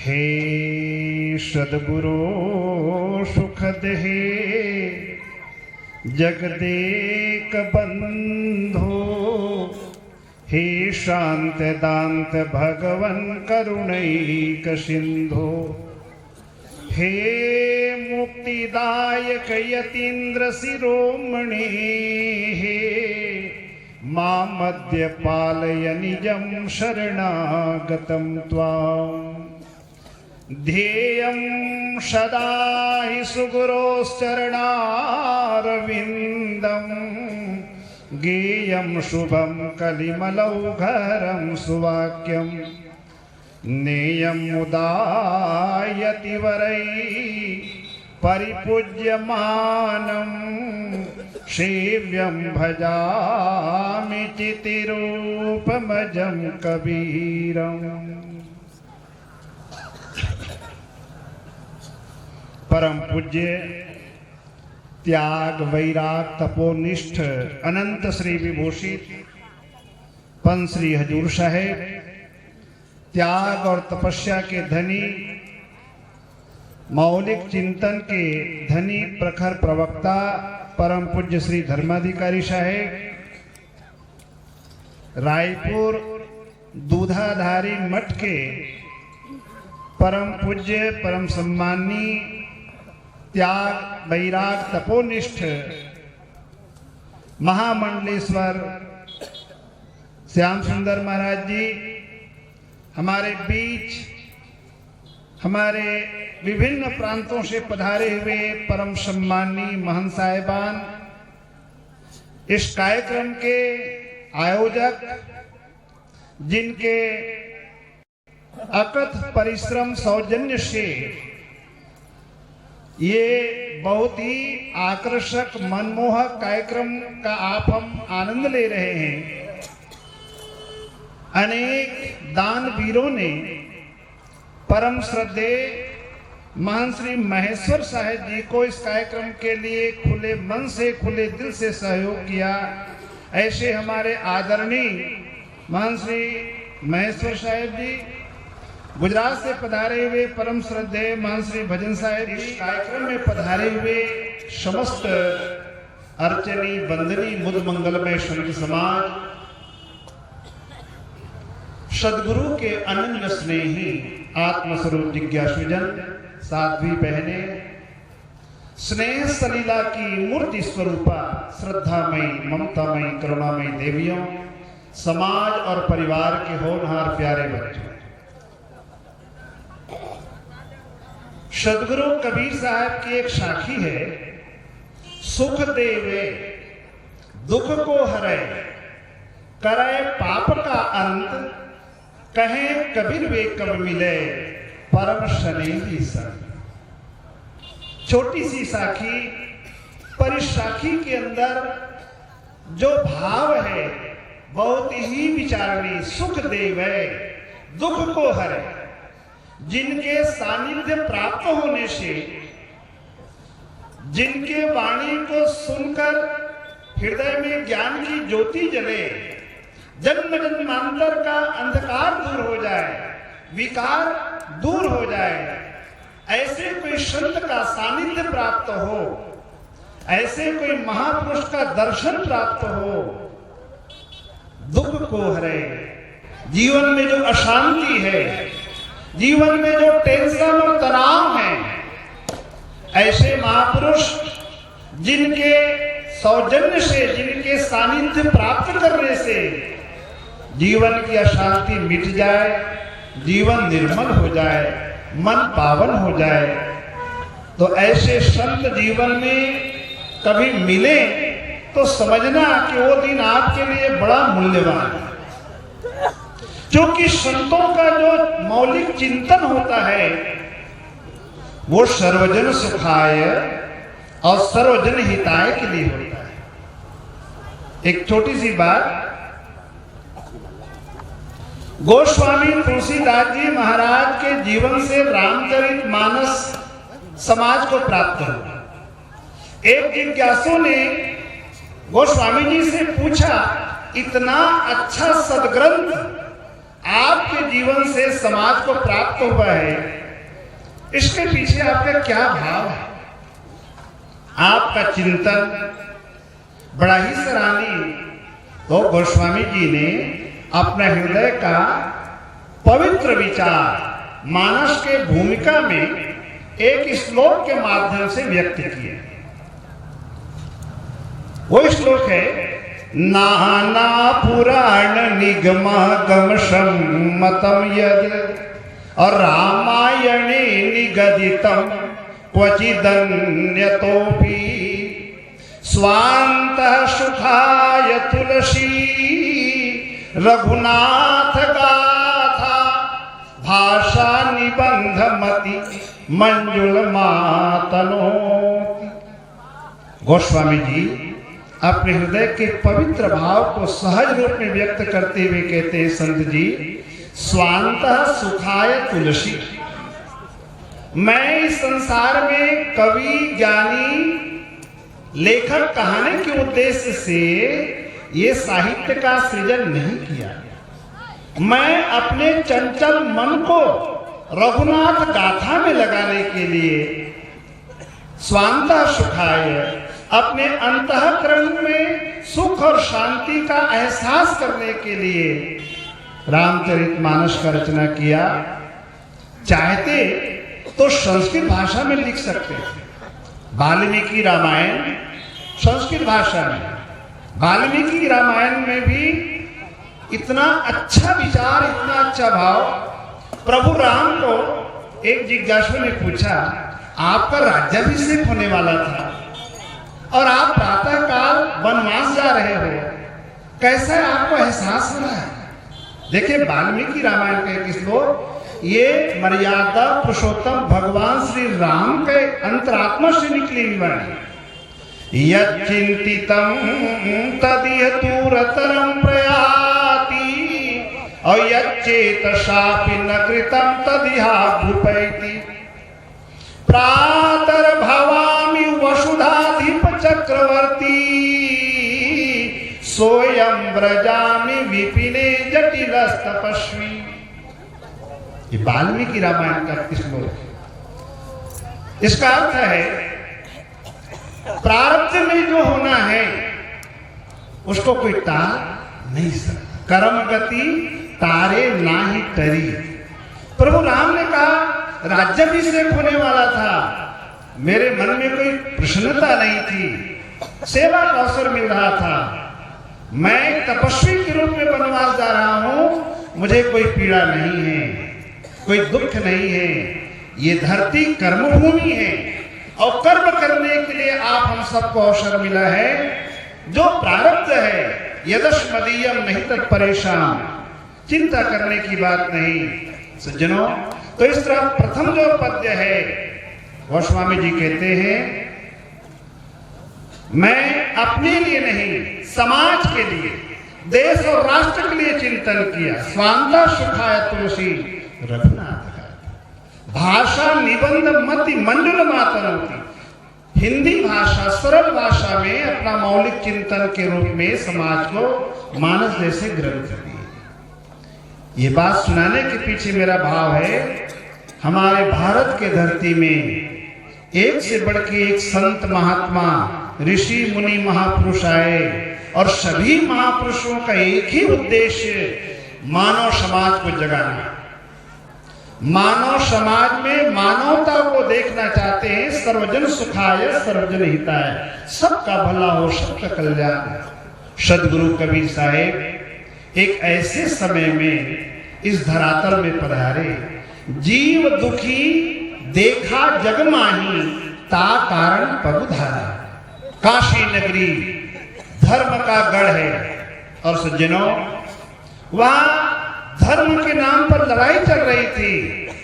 हे सद्गुरु सुखद हे जगदेक बंधो, हे शांत दांत भगवन करुणैक सिंधो, हे मुक्तिदायक यतीन्द्र शिरोमणि, हे मामद्य पालय निजं शरणागतं त्वाम्। ध्येयं सदा हि सुगुरोश्चरणारविन्दं, गेयं शुभं कलिमलौघरं सुवाक्यं, नेयं मुदायतिवरैः परिपूज्यमानं, सेव्यं भजामि चितिरूपमजं कबीरम्। परम पूज्य त्याग वैराग तपोनिष्ठ अनंत श्री विभूषित पंच श्री हजूर साहेब, त्याग और तपस्या के धनी, मौलिक चिंतन के धनी प्रखर प्रवक्ता परम पूज्य श्री धर्माधिकारी साहेब, रायपुर दूधाधारी मठ के परम पूज्य परम सम्मानी त्याग वैराग तपोनिष्ठ महामंडलेश्वर श्याम सुंदर महाराज जी, हमारे बीच हमारे विभिन्न प्रांतों से पधारे हुए परम सम्मानी महंत साहिबान, इस कार्यक्रम के आयोजक, जिनके अकथ परिश्रम सौजन्य से ये बहुत ही आकर्षक मनमोहक कार्यक्रम का आप हम आनंद ले रहे हैं। अनेक दानवीरों ने परम श्रद्धेय महंत श्री महेश्वर साहेब जी को इस कार्यक्रम के लिए खुले मन से खुले दिल से सहयोग किया। ऐसे हमारे आदरणीय महंत श्री महेश्वर साहेब जी, गुजरात से पधारे हुए परम श्रद्धेय महंत श्री भजन साहेब, इस कार्यक्रम में पधारे हुए समस्त अर्चनी बंदनी मुद मंगलमय संत समाज, सदगुरु के अनन्य स्नेही आत्मस्वरूप जिज्ञासुजन, साध्वी बहने, स्नेह सलीला की मूर्ति स्वरूपा श्रद्धामयी ममतामयी करुणामयी देवियों, समाज और परिवार के होनहार प्यारे बच्चों, सदगुरु कबीर साहब की एक साखी है, सुख देवे दुख को हरे, करे पाप का अंत, कहे कबीर वे कब मिले, परम स्नेही संग। छोटी सी साखी, पर इस साखी के अंदर जो भाव है बहुत ही विचारणीय। सुख देवे दुख को हरे, जिनके सानिध्य प्राप्त होने से, जिनके वाणी को सुनकर हृदय में ज्ञान की ज्योति जले, जन्म जन्मांतर का अंधकार दूर हो जाए, विकार दूर हो जाए, ऐसे कोई संत का सानिध्य प्राप्त हो, ऐसे कोई महापुरुष का दर्शन प्राप्त हो, दुख को हरे। जीवन में जो अशांति है, जीवन में जो टेंशन और तनाव है, ऐसे महापुरुष जिनके सौजन्य से, जिनके सानिध्य प्राप्त करने से जीवन की अशांति मिट जाए, जीवन निर्मल हो जाए, मन पावन हो जाए, तो ऐसे संत जीवन में कभी मिले तो समझना कि वो दिन आपके लिए बड़ा मूल्यवान है। क्योंकि संतों का जो मौलिक चिंतन होता है वो सर्वजन सुखाय और सर्वजन हिताय के लिए होता है। एक छोटी सी बात, गोस्वामी तुलसीदास जी महाराज के जीवन से रामचरितमानस समाज को प्राप्त हुआ। एक जिज्ञासु ने गोस्वामी जी से पूछा, इतना अच्छा सदग्रंथ आपके जीवन से समाज को प्राप्त हुआ है, इसके पीछे आपका क्या भाव है? आपका चिंतन बड़ा ही सराहनीय। तो गोस्वामी जी ने अपने हृदय का पवित्र विचार मानस के भूमिका में एक श्लोक के माध्यम से व्यक्त किए। वो श्लोक है, नाना पुराण निगम गम सम्मतम यद और रामायणे निगदितम क्वचिदन्यतोपि स्वान्तः सुखाय तुलसी रघुनाथ गाथा भाषा निबंध मति मंजुल मातनोति। गोस्वामी जी अपने हृदय के पवित्र भाव को सहज रूप में व्यक्त करते हुए कहते हैं, संत जी, स्वान्तः सुखाय तुलसी। मैं इस संसार में कवि, ज्ञानी, लेखक कहने के उद्देश्य से ये साहित्य का सृजन नहीं किया। मैं अपने चंचल मन को रघुनाथ गाथा में लगाने के लिए, स्वान्तः सुखाय, अपने अंतःकरण में सुख और शांति का एहसास करने के लिए रामचरितमानस का रचना किया। चाहते तो संस्कृत भाषा में लिख सकते हैं। वाल्मीकि रामायण संस्कृत भाषा में, वाल्मीकि रामायण में भी इतना अच्छा विचार, इतना अच्छा भाव। प्रभु राम को एक जिज्ञासु ने पूछा, आपका राज्याभिषेक होने वाला था और आप प्रातः काल वनवास जा रहे हो, कैसा आपको एहसास हो रहा है? देखिए, वाल्मीकि रामायण का एक श्लोक, ये मर्यादा पुरुषोत्तम भगवान श्री राम के अंतरात्मा से निकली हुई वाणी। यच्चिंतितं तदिहतुरतरं प्रयाति और यच्चेतसापि न कृतं तदिहाभुपैति। प्रातर्भवामि वसुधाधिप चक्रवर्ती सोयं व्रजामि विपिने जटिलस्तपस्वी। ये वाल्मीकि रामायण का श्लोक है। इसका अर्थ है, प्रारब्ध में जो होना है उसको कोई टाल नहीं सकता। कर्म गति तारे ना ही टरी। प्रभु राम ने कहा, राज्याभिषेक होने वाला था, मेरे मन में कोई प्रसन्नता नहीं थी, सेवा का अवसर मिल रहा था, मैं तपस्वी के रूप में वनवास जा रहा हूं, मुझे कोई पीड़ा नहीं है, कोई दुख नहीं है। ये धरती कर्मभूमि है और कर्म करने के लिए आप हम सबको अवसर मिला है। जो प्रारब्ध है, यदश मदीयम नहीं तक परेशान, चिंता करने की बात नहीं। सज्जनों, तो इस तरह प्रथम जो पद्य है, गोस्वामी जी कहते हैं, मैं अपने लिए नहीं, समाज के लिए, देश और राष्ट्र के लिए चिंतन किया। स्वान्तः सुखाय तुलसी रघुनाथ का भाषा निबंध मति मंजुल मातनोति। हिंदी भाषा, सरल भाषा में अपना मौलिक चिंतन के रूप में समाज को मानस जैसे ग्रंथ दिए। ये बात सुनाने के पीछे मेरा भाव है, हमारे भारत के धरती में एक से बढ़ के एक संत महात्मा, ऋषि मुनि महापुरुष आए और सभी महापुरुषों का एक ही उद्देश्य, मानव समाज को जगाना। मानव समाज में मानवता को देखना चाहते हैं। सर्वजन सुखाय सर्वजन हिताय, सबका भला हो, सबका कल्याण। सदगुरु कबीर साहेब एक ऐसे समय में इस धरातल में पधारे, जीव दुखी देखा जग माही, ता कारण पगुधारा। काशी नगरी धर्म का गढ़ है और सज्जनों, वहां धर्म के नाम पर लड़ाई चल रही थी।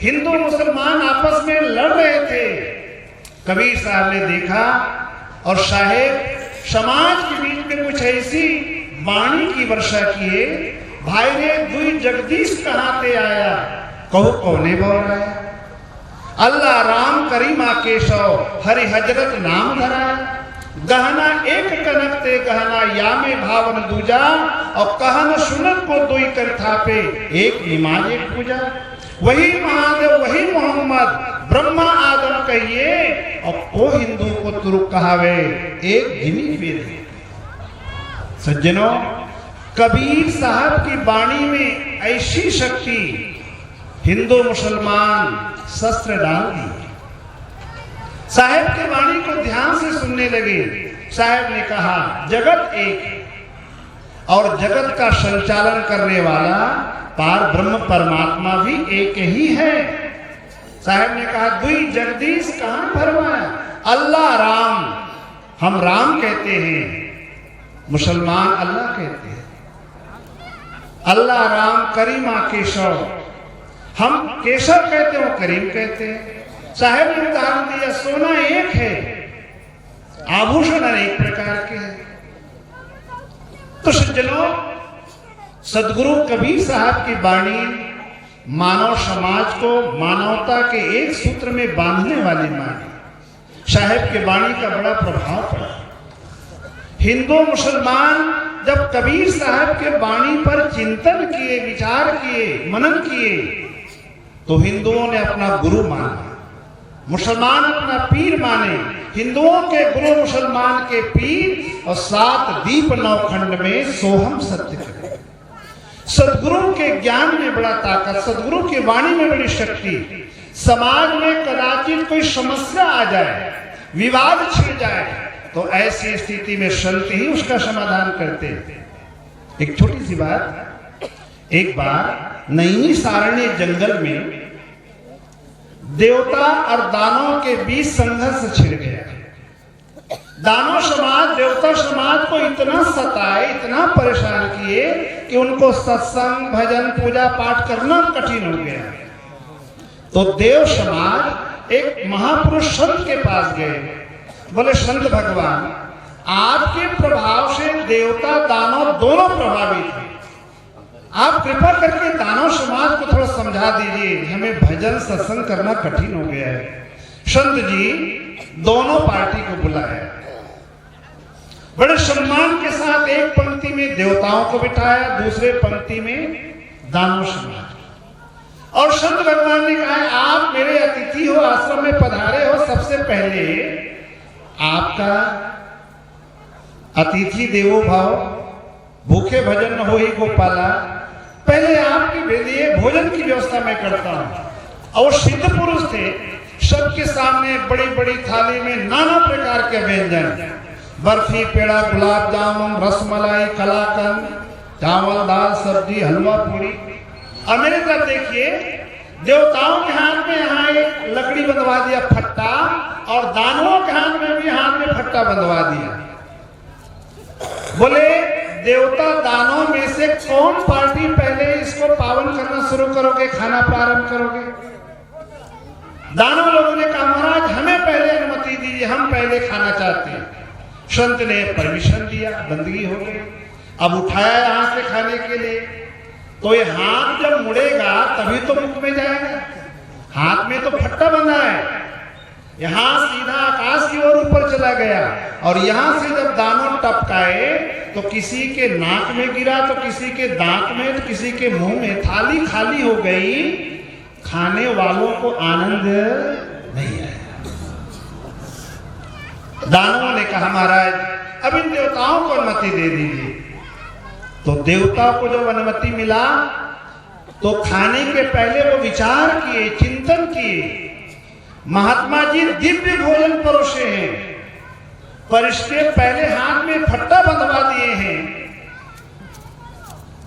हिंदू मुसलमान आपस में लड़ रहे थे। कबीर साहब ने देखा और साहेब समाज के बीच में कुछ ऐसी वाणी की वर्षा किए, भाई रे दुई जगदीश कहां ते आया, कहो कौने बोल रहा है। अल्लाह राम करीमा केशव हरि हजरत नाम धरा। गहना एक कनक ते गहना या में भावन दूजा, और कहन सुनत को दुई कर थापे, एक निमाज एक पूजा। वही महादेव वही मोहम्मद, ब्रह्मा आदम कहिए, और को हिंदू को तुरुक कहावे, एक जिमी वेद। सज्जनों, कबीर साहब की वाणी में ऐसी शक्ति, हिंदू मुसलमान शस्त्र डाल दी। साहब की वाणी को ध्यान से सुनने लगे। साहब ने कहा, जगत एक है और जगत का संचालन करने वाला पार ब्रह्म परमात्मा भी एक ही है। साहब ने कहा, दुई जगदीश कहां भरमाया, अल्लाह राम, हम राम कहते हैं, मुसलमान अल्लाह कहते हैं। अल्लाह राम करीमा केशव, हम केशव कहते हो करीम कहते हैं। साहब ने उदाहरण दिया, सोना एक है, आभूषण अनेक प्रकार के हैं। तो सज्जनों, सदगुरु कबीर साहब की वाणी मानव समाज को मानवता के एक सूत्र में बांधने वाली वाणी। साहब की वाणी का बड़ा प्रभाव पड़ा। हिंदू मुसलमान जब कबीर साहब के वाणी पर चिंतन किए, विचार किए, मनन किए, तो हिंदुओं ने अपना गुरु माना, मुसलमान अपना पीर माने। हिंदुओं के गुरु मुसलमान के पीर, और 7 दीप 9 खंड में सोहम सत्य करे। सदगुरु के ज्ञान में बड़ा ताकत, सदगुरु की वाणी में बड़ी शक्ति। समाज में कदाचित कोई समस्या आ जाए, विवाद छिड़ जाए, तो ऐसी स्थिति में संत ही उसका समाधान करते हैं। एक छोटी सी बात, एक बार नैनी सारण्य जंगल में देवता और दानव के बीच संघर्ष छिड़ गया। दानव समाज देवता समाज को इतना सताए, इतना परेशान किए कि उनको सत्संग, भजन, पूजा पाठ करना कठिन हो गया। तो देव समाज एक महापुरुष संत के पास गए। बोले, संत भगवान, आपके प्रभाव से देवता दानव दोनों प्रभावित हैं। आप कृपा करके दानव समाज को थोड़ा समझा दीजिए, हमें भजन सत्संग करना कठिन हो गया है। संत जी दोनों पार्टी को बुलाया, बड़े सम्मान के साथ एक पंक्ति में देवताओं को बिठाया, दूसरे पंक्ति में दानव समाज। और संत भगवान ने कहा, आप मेरे अतिथि हो, आश्रम में पधारे हो, सबसे पहले आपका अतिथि देवो भाव, भूखे भजन न हो ही गोपाला, पहले आपके लिए भोजन की व्यवस्था मैं करता हूं। और सिद्ध पुरुष थे, सबके सामने बड़ी बड़ी थाली में नाना प्रकार के व्यंजन, बर्फी, पेड़ा, गुलाब जामुन, रसमलाई, कलाकंद, चावल, दाल, सब्जी, हलवा, पूरी। और मेरे तरफ देखिए, देवताओं के हाथ में यहाँ एक लकड़ी बंधवा दिया फट्टा, और दानवों के हाथ में भी हाथ में फट्टा बंधवा दिया। बोले, देवता दानों में से कौन पार्टी पहले इसको पावन करना शुरू करोगे, खाना प्रारंभ करोगे? दानव लोगों ने कहा, महाराज हमें पहले अनुमति दीजिए, हम पहले खाना चाहते हैं। संत ने परमिशन दिया, बंदगी हो गई। अब उठाया यहां से खाने के लिए, तो ये हाथ जब मुड़ेगा तभी तो मुख में जाएगा। हाथ में तो फट्टा बंधा है, यहां सीधा आकाश की ओर ऊपर चला गया, और यहां से जब दानव टपकाए तो किसी के नाक में गिरा, तो किसी के दांत में, तो किसी के मुंह में। थाली खाली हो गई, खाने वालों को आनंद नहीं आया। दानवों ने कहा, महाराज अब इन देवताओं को अनुमति दे दीजिए। तो देवता को जब अनुमति मिला, तो खाने के पहले वो विचार किए, चिंतन किए। महात्मा जी दिव्य भोजन परोसे हैं, पर इसके पहले हाथ में फट्टा बंधवा दिए हैं।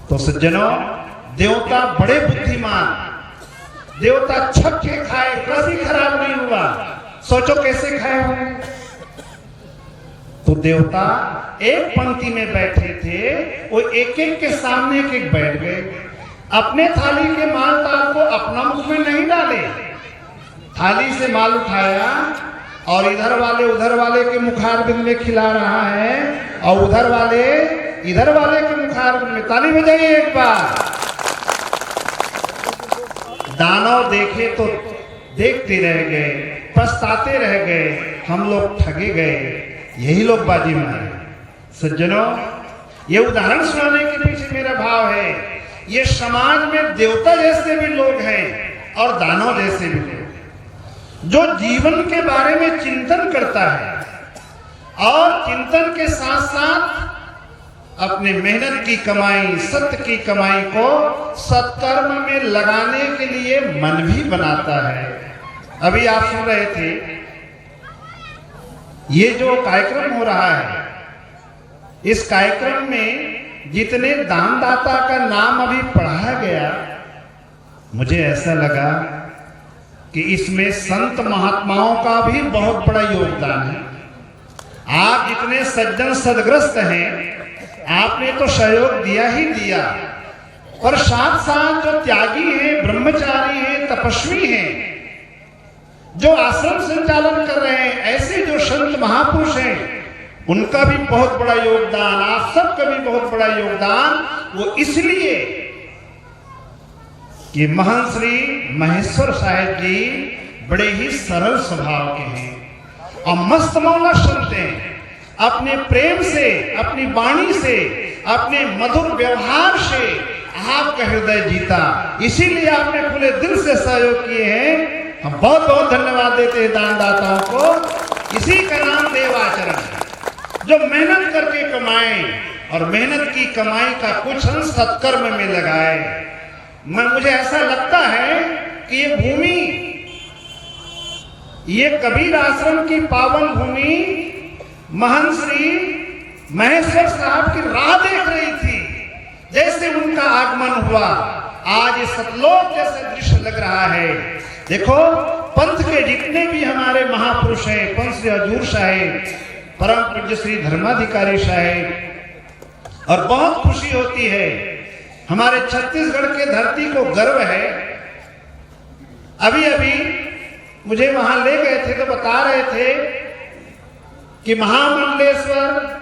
तो सज्जनों, देवता बड़े बुद्धिमान, देवता छक के खाए, कभी खराब नहीं हुआ। सोचो कैसे खाए होंगे। तो देवता एक पंक्ति में बैठे थे, वो एक एक के सामने एक एक बैठ गए। अपने थाली के माल ताल को अपना मुख में नहीं डाले, थाली से माल उठाया और इधर वाले उधर वाले के मुखारबिंद में खिला रहा है, और उधर वाले इधर वाले के मुखारबिंद में। ताली बजाइए एक बार। दानव देखे तो देखते रह गए, पछताते रह गए, हम लोग ठगे गए। यही लोग बाजी मारे। सज्जनों, ये उदाहरण सुनाने के पीछे मेरा भाव है, ये समाज में देवता जैसे भी लोग हैं और दानव जैसे भी लोग, जो जीवन के बारे में चिंतन करता है और चिंतन के साथ साथ अपने मेहनत की कमाई, सत्य की कमाई को सत्कर्म में लगाने के लिए मन भी बनाता है। अभी आप सुन रहे थे, ये जो कार्यक्रम हो रहा है, इस कार्यक्रम में जितने दानदाता का नाम अभी पढ़ा गया, मुझे ऐसा लगा कि इसमें संत महात्माओं का भी बहुत बड़ा योगदान है। आप जितने सज्जन सदग्रस्त हैं, आपने तो सहयोग दिया ही दिया, पर साथ साथ जो त्यागी हैं, ब्रह्मचारी हैं, तपस्वी हैं, जो आश्रम संचालन कर रहे हैं, ऐसे जो संत महापुरुष हैं, उनका भी बहुत बड़ा योगदान, आप सबका भी बहुत बड़ा योगदान। वो इसलिए कि महंत श्री महेश्वर साहेब जी बड़े ही सरल स्वभाव के हैं और मस्त मौला सुनते हैं। अपने प्रेम से, अपनी वाणी से, अपने मधुर व्यवहार से आपका हृदय जीता, इसीलिए आपने खुले दिल से सहयोग किए हैं। हम बहुत बहुत धन्यवाद देते हैं दानदाताओं को। इसी का नाम देवाचरण है, जो मेहनत करके कमाए और मेहनत की कमाई का कुछ अंश सत्कर्म में लगाए। मुझे ऐसा लगता है कि ये भूमि, ये कबीर आश्रम की पावन भूमि महंत श्री महेश्वर साहब की राह देख रही थी। जैसे उनका आगमन हुआ, आज ये सतलोक जैसा दृश्य लग रहा है। देखो, पंथ के जितने भी हमारे महापुरुष हैं, पंथ श्री हजूर साहेब, परम पूज्य श्री धर्माधिकारी साहेब, और बहुत खुशी होती है, हमारे छत्तीसगढ़ के धरती को गर्व है। अभी अभी मुझे वहां ले गए थे तो बता रहे थे कि महामंडलेश्वर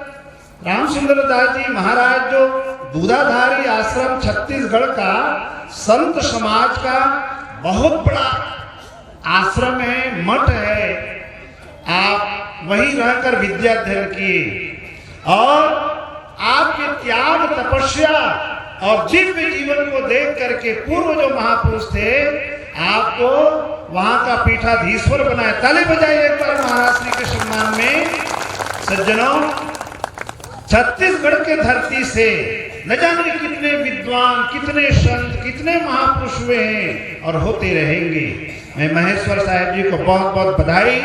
रामचंद्र दास जी महाराज, जो दूधाधारी आश्रम छत्तीसगढ़ का संत समाज का बहुत बड़ा आश्रम है, मठ है। आप वहीं रहकर विद्या अध्ययन किए और आपके त्याग, तपस्या और दिव्य जीवन को देख करके पूर्व जो महापुरुष थे, आपको वहां का पीठाधीश्वर बनाया। ताली बजाइए एक बार महाराज श्री के सम्मान में। सज्जनों, छत्तीसगढ़ के धरती से न जाने कितने विद्वान, कितने संत, कितने महापुरुष हुए हैं और होते रहेंगे। मैं महेश्वर साहब जी को बहुत बहुत बधाई,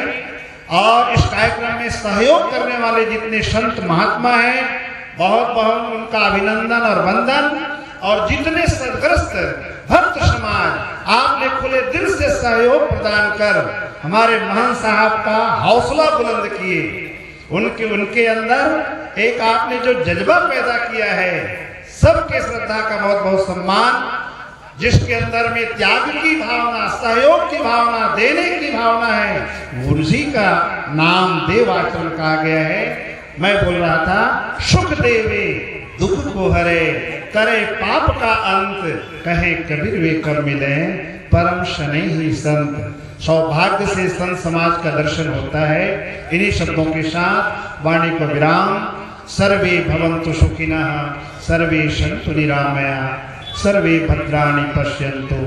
और इस कार्यक्रम में सहयोग करने वाले जितने संत महात्मा हैं, बहुत बहुत उनका अभिनंदन और वंदन। और जितने सदग्रस्त भक्त समाज, आपने खुले दिल से सहयोग प्रदान कर हमारे महंत साहब का हौसला बुलंद किए। उनके अंदर एक आपने जो जज्बा पैदा किया है, सबके श्रद्धा का बहुत बहुत सम्मान, जिसके अंदर में त्याग की भावना, सहयोग की भावना, देने की भावना है, उसी का नाम देवाचरण कहा गया है। मैं बोल रहा था, सुख देवे दुख को हरे, करे पाप का अंत, कहे कबीर वे कर मिले परम शनै ही संत। सौभाग्य से संत समाज का दर्शन होता है। इन्हीं शब्दों के साथ वाणी को विराम। सर्वे भवन्तु सुखिनः, सर्वे सन्तु निरामया, सर्वे भद्राणि पश्यन्तु,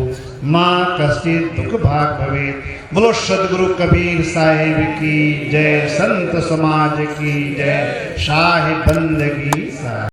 मां कश्चित् दुख भाग भवेत्। बोलो सदगुरु कबीर साहिब की जय, संत समाज की जय, शाह बंदगी सा।